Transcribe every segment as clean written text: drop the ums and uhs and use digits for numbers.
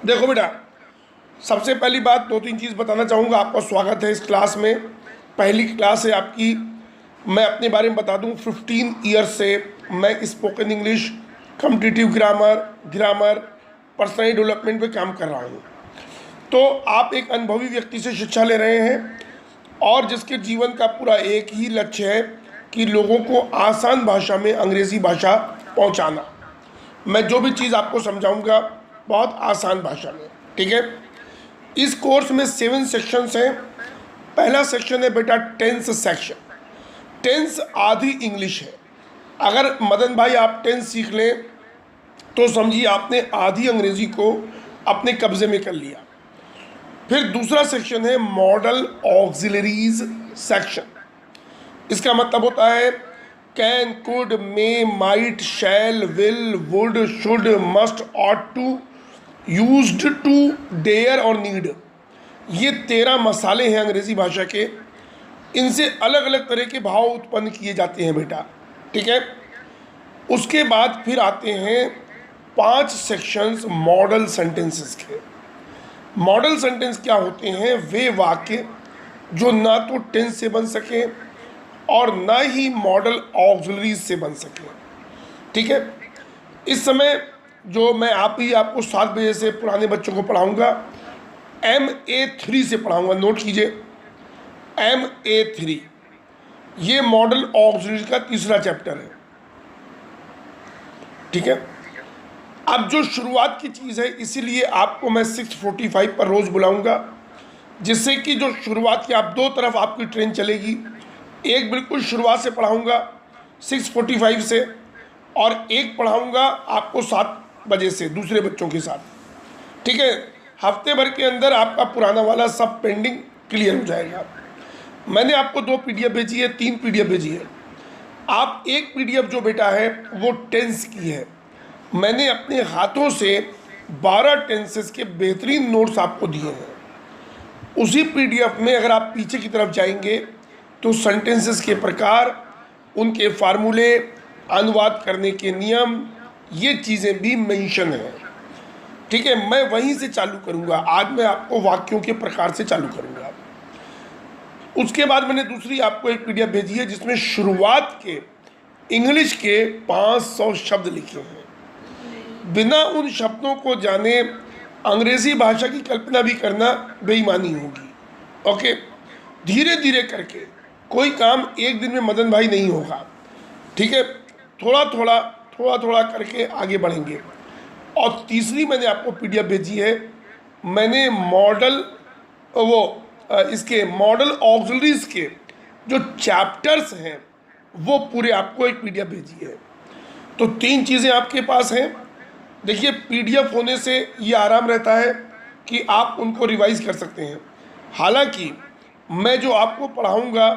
देखो बेटा, सबसे पहली बात दो तीन चीज़ बताना चाहूँगा। आपका स्वागत है इस क्लास में। पहली क्लास है आपकी। मैं अपने बारे में बता दूँ, 15 ईयर्स से मैं spoken English, competitive grammar, personal development पे काम कर रहा हूँ। तो आप एक अनुभवी व्यक्ति से शिक्षा ले रहे हैं और जिसके जीवन का पूरा एक ही लक्ष्य है कि लोगों को आसान भाषा में अंग्रेज़ी भाषा पहुँचाना। मैं जो भी चीज़ आपको समझाऊंगा बहुत आसान भाषा में, ठीक है। इस कोर्स में 7 सेक्शंस हैं। पहला सेक्शन है बेटा टेंस सेक्शन। टेंस आधी इंग्लिश है। अगर मदन भाई आप टेंस सीख लें तो समझिए आपने आधी अंग्रेजी को अपने कब्जे में कर लिया। फिर दूसरा सेक्शन है मॉडल ऑक्सिलरीज सेक्शन। इसका मतलब होता है can, could, may, might, shall, will, would, should, must, ought to, used to, dare और नीड। ये 13 मसाले हैं अंग्रेज़ी भाषा के। इनसे अलग अलग तरह के भाव उत्पन्न किए जाते हैं बेटा, ठीक है। उसके बाद फिर आते हैं 5 सेक्शंस मॉडल सेंटेंसेस के। मॉडल सेंटेंस क्या होते हैं? वे वाक्य जो ना तो टेंस से बन सके और ना ही मॉडल ऑक्सिलरीज से बन सके, ठीक है। इस समय जो मैं आपको 7 बजे से पुराने बच्चों को पढ़ाऊंगा, MA3 से पढ़ाऊंगा। नोट कीजिए, MA3 ये मॉडल ऑक्सिलरीज का तीसरा चैप्टर है, ठीक है। अब जो शुरुआत की चीज़ है, इसीलिए आपको मैं 6:45 पर रोज़ बुलाऊंगा, जिससे कि जो शुरुआत की आप 2 तरफ आपकी ट्रेन चलेगी। एक बिल्कुल शुरुआत से पढ़ाऊंगा 6:45 से, और एक पढ़ाऊंगा आपको 7 बजे से दूसरे बच्चों के साथ, ठीक है। हफ्ते भर के अंदर आपका पुराना वाला सब पेंडिंग क्लियर हो जाएगा। मैंने आपको 2 PDF भेजी है, 3 PDF भेजी है। आप एक PDF जो बेटा है वो टेंस की है। मैंने अपने हाथों से 12 टेंसेस के बेहतरीन नोट्स आपको दिए हैं। उसी PDF में अगर आप पीछे की तरफ जाएंगे तो सेंटेंसेस के प्रकार, उनके फार्मूले, अनुवाद करने के नियम, ये चीज़ें भी मेंशन हैं, ठीक है। मैं वहीं से चालू करूँगा। आज मैं आपको वाक्यों के प्रकार से चालू करूँगा। उसके बाद मैंने दूसरी आपको एक PDF भेजी है जिसमें शुरुआत के इंग्लिश के 500 शब्द लिखे हैं। बिना उन शब्दों को जाने अंग्रेज़ी भाषा की कल्पना भी करना बेईमानी होगी, ओके। धीरे धीरे करके कोई काम एक दिन में मदन भाई नहीं होगा, ठीक है। थोड़ा थोड़ा करके आगे बढ़ेंगे। और तीसरी मैंने आपको PDF भेजी है। मैंने इसके मॉडल ऑक्सिलरीज के जो चैप्टर्स हैं वो पूरे आपको एक PDF भेजी है। तो 3 चीज़ें आपके पास हैं। देखिए, PDF होने से ये आराम रहता है कि आप उनको रिवाइज कर सकते हैं। हालांकि मैं जो आपको पढ़ाऊँगा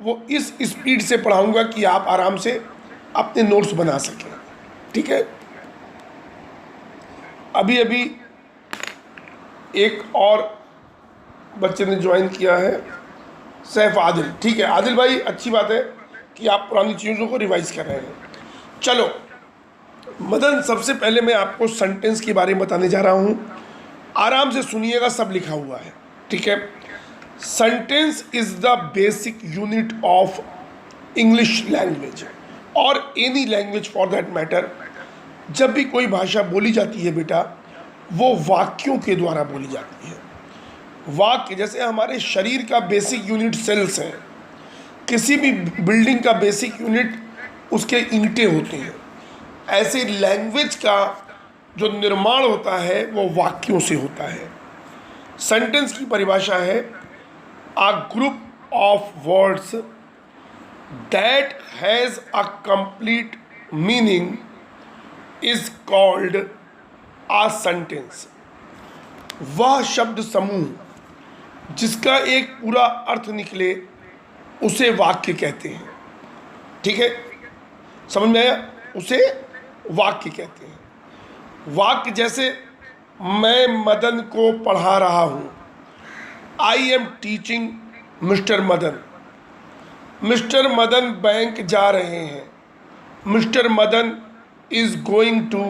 वो इस स्पीड से पढ़ाऊँगा कि आप आराम से अपने नोट्स बना सकें, ठीक है। अभी एक और बच्चे ने ज्वाइन किया है, सैफ आदिल, ठीक है। आदिल भाई, अच्छी बात है कि आप पुरानी चीज़ों को रिवाइज कर रहे हैं। चलो मदन, सबसे पहले मैं आपको सेंटेंस के बारे में बताने जा रहा हूँ। आराम से सुनिएगा, सब लिखा हुआ है, ठीक है। Sentence is the basic unit of English language और any language for that matter. जब भी कोई भाषा बोली जाती है बेटा, वो वाक्यों के द्वारा बोली जाती है। वाक्य जैसे हमारे शरीर का बेसिक यूनिट सेल्स हैं, किसी भी बिल्डिंग का बेसिक यूनिट उसके ईंटें होते हैं, ऐसे लैंग्वेज का जो निर्माण होता है वो वाक्यों से होता है। सेंटेंस की परिभाषा है a group of words that has a complete meaning is called a sentence। वह शब्द समूह जिसका एक पूरा अर्थ निकले उसे वाक्य कहते हैं, ठीक है। समझ में आया? उसे वाक्य कहते हैं। वाक्य जैसे मैं मदन को पढ़ा रहा हूँ, I am teaching Mister Madan. Mister Madan bank जा रहे हैं, Mister Madan is going to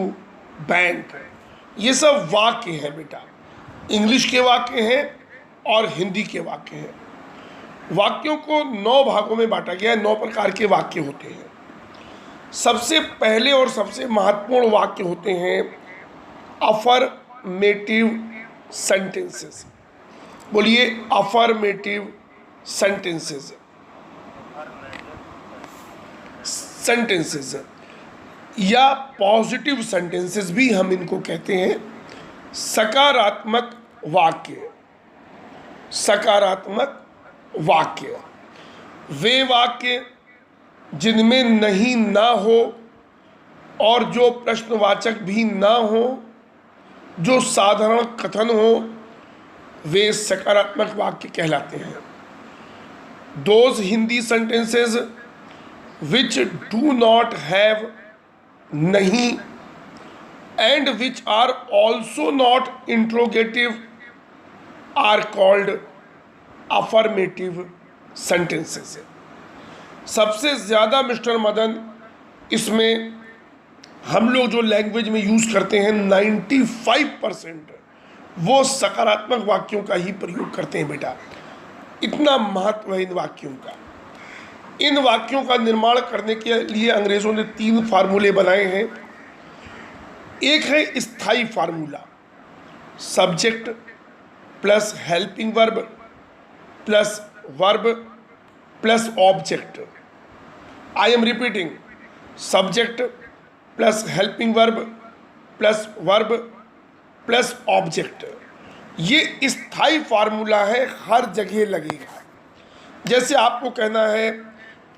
bank. ये सब वाक्य हैं बेटा, इंग्लिश के वाक्य हैं और हिंदी के वाक्य हैं। वाक्यों को 9 भागों में बांटा गया है, 9 प्रकार के वाक्य होते हैं। सबसे पहले और सबसे महत्वपूर्ण वाक्य होते हैं अफर्मेटिव सेंटेंसेस। बोलिए अफर्मेटिव सेंटेंसेस। सेंटेंसेस या पॉजिटिव सेंटेंसेस भी हम इनको कहते हैं। सकारात्मक वाक्य, सकारात्मक वाक्य वे वाक्य जिनमें नहीं ना हो और जो प्रश्नवाचक भी ना हो, जो साधारण कथन हो, वे सकारात्मक वाक्य कहलाते हैं। Those Hindi sentences which do not have नहीं and which are also not interrogative are called affirmative sentences। सबसे ज़्यादा मिस्टर मदन इसमें हम लोग जो लैंग्वेज में यूज़ करते हैं 95% वो सकारात्मक वाक्यों का ही प्रयोग करते हैं बेटा। इतना महत्व है इन वाक्यों का। इन वाक्यों का निर्माण करने के लिए अंग्रेज़ों ने 3 फार्मूले बनाए हैं। एक है स्थायी formula, subject plus helping verb plus verb plus object. I am repeating, subject plus helping verb plus verb plus object. ये स्थायी फार्मूला है, हर जगह लगेगा। जैसे आपको कहना है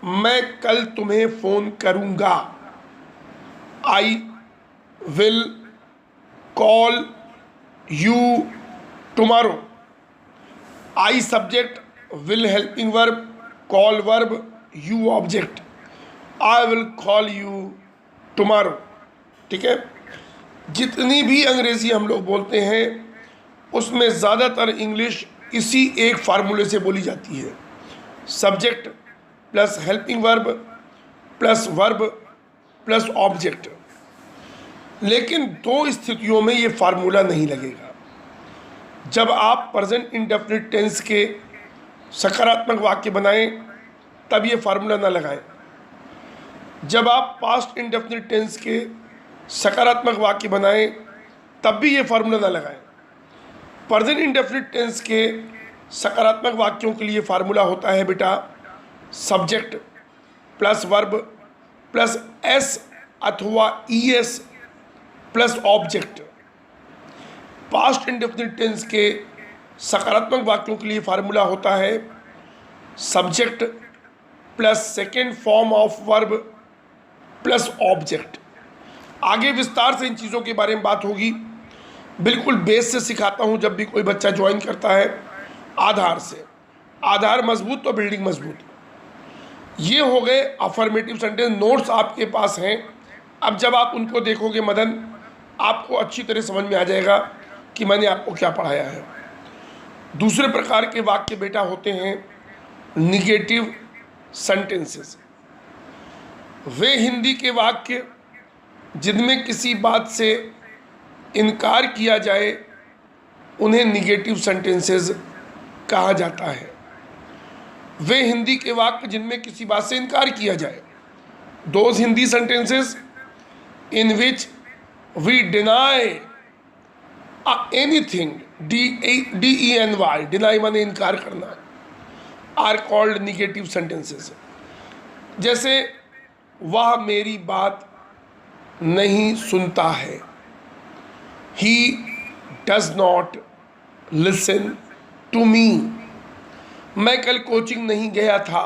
मैं कल तुम्हें फ़ोन करूँगा, I will call you tomorrow. I subject, will helping verb, call verb, you object. I will call you tomorrow. ठीक है। जितनी भी अंग्रेज़ी हम लोग बोलते हैं उसमें ज़्यादातर इंग्लिश इसी एक फार्मूले से बोली जाती है, subject plus helping verb plus verb plus object. लेकिन 2 स्थितियों में ये फार्मूला नहीं लगेगा। जब आप प्रेजेंट इंडेफिनिट टेंस के सकारात्मक वाक्य बनाएं तब ये फार्मूला ना लगाएं। जब आप पास्ट इंडेफिनिट टेंस के सकारात्मक वाक्य बनाएं तब भी ये फार्मूला ना लगाएं। प्रेजेंट इंडेफिनिट टेंस के सकारात्मक वाक्यों के लिए फार्मूला होता है बेटा subject plus verb plus S अथवा ES plus object. Past indefinite tense के सकारात्मक वाक्यों के लिए फार्मूला होता है subject plus second form of verb plus object. आगे विस्तार से इन चीज़ों के बारे में बात होगी। बिल्कुल बेस से सिखाता हूँ जब भी कोई बच्चा ज्वाइन करता है, आधार से। आधार मजबूत तो बिल्डिंग मजबूत। ये हो गए अफर्मेटिव सेंटेंस। नोट्स आपके पास हैं। अब जब आप उनको देखोगे मदन, आपको अच्छी तरह समझ में आ जाएगा कि मैंने आपको क्या पढ़ाया है। दूसरे प्रकार के वाक्य बेटा होते हैं निगेटिव सेंटेंसेस। वे हिंदी के वाक्य जिनमें किसी बात से इनकार किया जाए उन्हें निगेटिव सेंटेंसेस कहा जाता है। वे हिंदी के वाक्य जिनमें किसी बात से इनकार किया जाए, those Hindi sentences in which we deny anything, DENY, deny माने इनकार करना, आर कॉल्ड निगेटिव सेंटेंसेस। जैसे वह मेरी बात नहीं सुनता है, he does not listen to me. मैं कल कोचिंग नहीं गया था,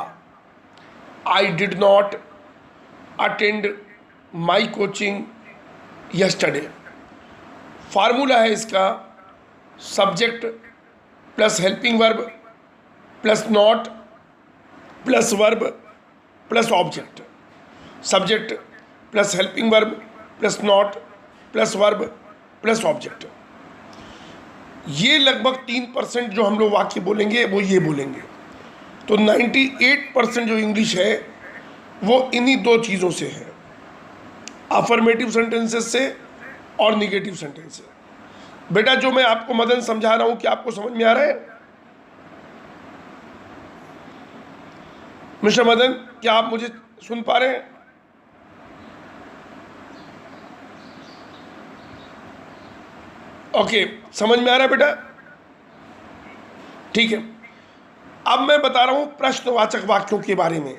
I did not attend my coaching yesterday. Formula है इसका subject plus helping verb plus not plus verb plus object. Subject plus helping verb plus not plus verb plus object. ये लगभग 3% जो हम लोग वाक्य बोलेंगे वो ये बोलेंगे। तो 98% जो इंग्लिश है वो इन्हीं 2 चीज़ों से है, अफर्मेटिव सेंटेंसेस से और निगेटिव सेंटेंस से। बेटा जो मैं आपको मदन समझा रहा हूं, क्या आपको समझ में आ रहा है? मिस्टर मदन, क्या आप मुझे सुन पा रहे हैं? ओके, समझ में आ रहा है बेटा? ठीक है। अब मैं बता रहा हूं प्रश्नवाचक वाक्यों के बारे में।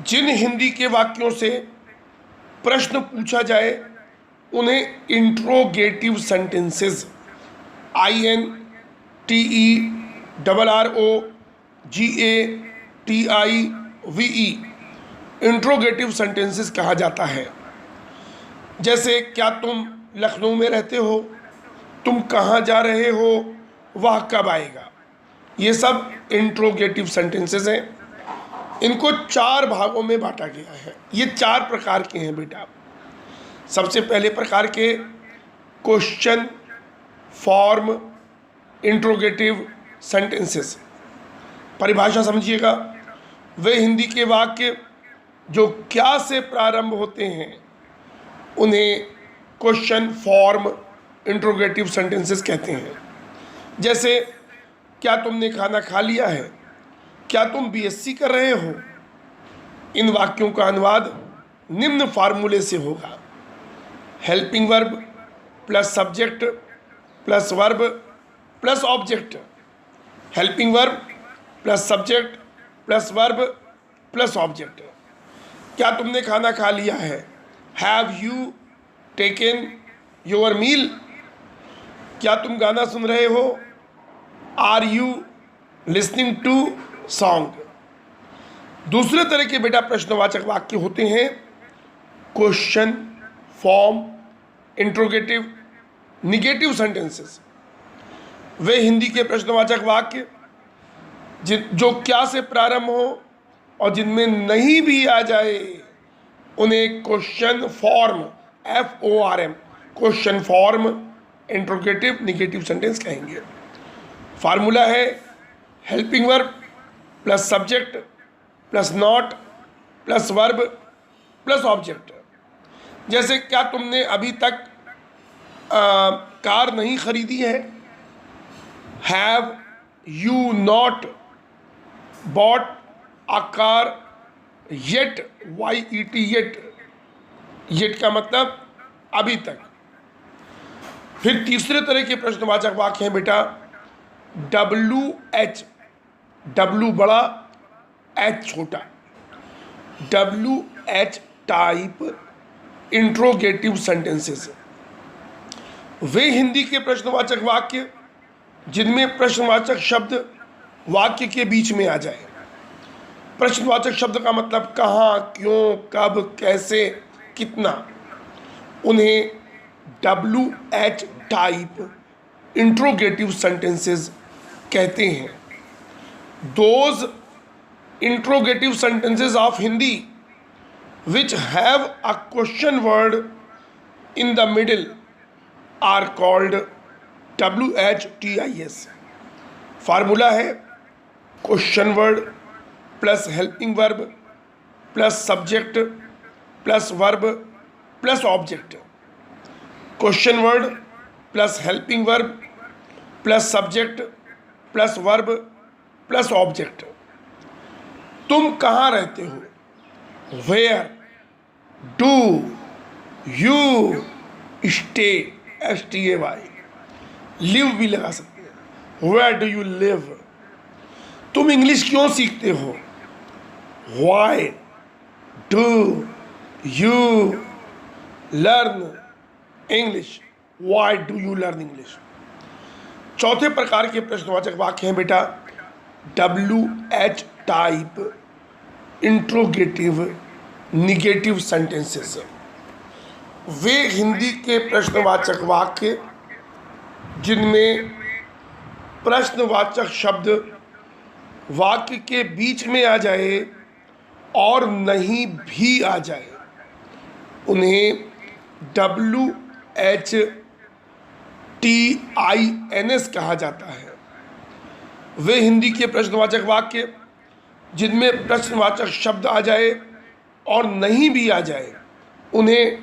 जिन हिंदी के वाक्यों से प्रश्न पूछा जाए उन्हें interrogative sentences, INTERROGATIVE interrogative sentences कहा जाता है। जैसे क्या तुम लखनऊ में रहते हो, तुम कहाँ जा रहे हो, वह कब आएगा, ये सब इंट्रोगेटिव सेंटेंसेस हैं। इनको 4 भागों में बांटा गया है। ये 4 प्रकार के हैं बेटा। सबसे पहले प्रकार के क्वेश्चन फॉर्म इंट्रोगेटिव सेंटेंसेस। परिभाषा समझिएगा, वे हिंदी के वाक्य जो क्या से प्रारंभ होते हैं उन्हें क्वेश्चन फॉर्म इंट्रोगेटिव सेंटेंसेस कहते हैं। जैसे क्या तुमने खाना खा लिया है, क्या तुम बीएससी कर रहे हो। इन वाक्यों का अनुवाद निम्न फार्मूले से होगा: helping verb plus subject plus verb plus object. Helping verb plus subject plus verb plus object. क्या तुमने खाना खा लिया है, have you taken your meal. क्या तुम गाना सुन रहे हो, are you listening to song. दूसरे तरह के बेटा प्रश्नवाचक वाक्य होते हैं question form interrogative negative sentences. वे हिंदी के प्रश्नवाचक वाक्य जो क्या से प्रारंभ हो और जिनमें नहीं भी आ जाए उन्हें question form FORM question form interrogative negative sentence कहेंगे। फार्मूला है helping verb plus subject plus not plus verb plus object. जैसे क्या तुमने अभी तक कार नहीं खरीदी है, have you not bought a car yet, YET yet. Yet का मतलब अभी तक। फिर तीसरे तरह के प्रश्नवाचक वाक्य हैं बेटा WH, W बड़ा H छोटा, WH टाइप इंट्रोगेटिव सेंटेंसेस। वे हिंदी के प्रश्नवाचक वाक्य जिनमें प्रश्नवाचक शब्द वाक्य के बीच में आ जाए। प्रश्नवाचक शब्द का मतलब कहाँ, क्यों, कब, कैसे, कितना। उन्हें WH टाइप इंट्रोगेटिव सेंटेंसेस कहते हैं। Those interrogative sentences of Hindi which have a question word in the middle are called WHTIS। Formula है question word plus helping verb plus subject plus verb plus object. Question word plus helping verb plus subject plus verb plus object. तुम कहाँ रहते हो, where do you stay, STAY। Live भी लगा सकते हैं, where do you live. तुम English क्यों सीखते हो, why do you learn English, why do you learn English. चौथे प्रकार के प्रश्नवाचक वाक्य हैं बेटा WH type interrogative negative sentences. वे हिंदी के प्रश्नवाचक वाक्य जिनमें प्रश्नवाचक शब्द वाक्य के बीच में आ जाए और नहीं भी आ जाए उन्हें WHTINS कहा जाता है। वे हिंदी के प्रश्नवाचक वाक्य जिनमें प्रश्नवाचक शब्द आ जाए और नहीं भी आ जाए उन्हें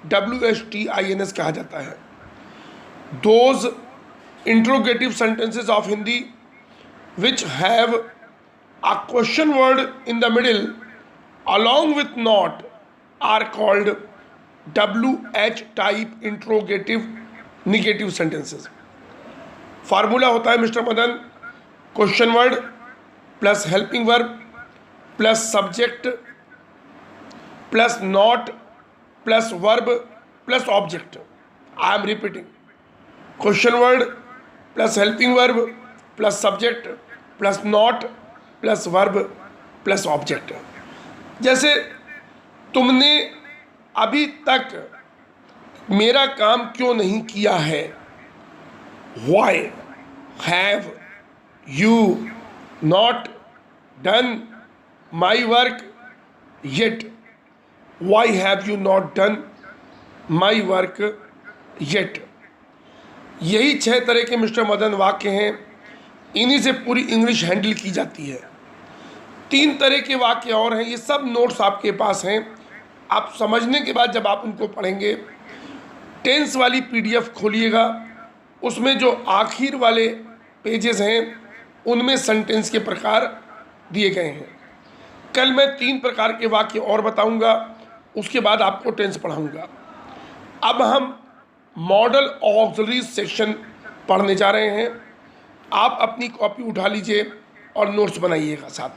WHTINS कहा जाता है। those interrogative sentences of Hindi which have a question word in the middle along with not are called WH type interrogative negative sentences. Formula होता है mister Madan, question word plus helping verb plus subject plus not plus verb plus object. I am repeating, question word plus helping verb plus subject plus not plus verb plus object. जैसे तुमने अभी तक मेरा काम क्यों नहीं किया है. Why have you not done my work yet. Why have you not done my work yet. यही 6 तरह के मिस्टर मदन वाक्य हैं. इन्हीं से पूरी इंग्लिश हैंडल की जाती है. 3 तरह के वाक्य और हैं. ये सब नोट्स आपके पास हैं. आप समझने के बाद जब आप उनको पढ़ेंगे, टेंस वाली PDF खोलिएगा. उसमें जो आखिर वाले पेजेस हैं उनमें सेंटेंस के प्रकार दिए गए हैं. कल मैं 3 प्रकार के वाक्य और बताऊंगा, उसके बाद आपको टेंस पढ़ाऊंगा. अब हम मॉडल ऑक्सिलरी सेक्शन पढ़ने जा रहे हैं. आप अपनी कॉपी उठा लीजिए और नोट्स बनाइएगा साथ.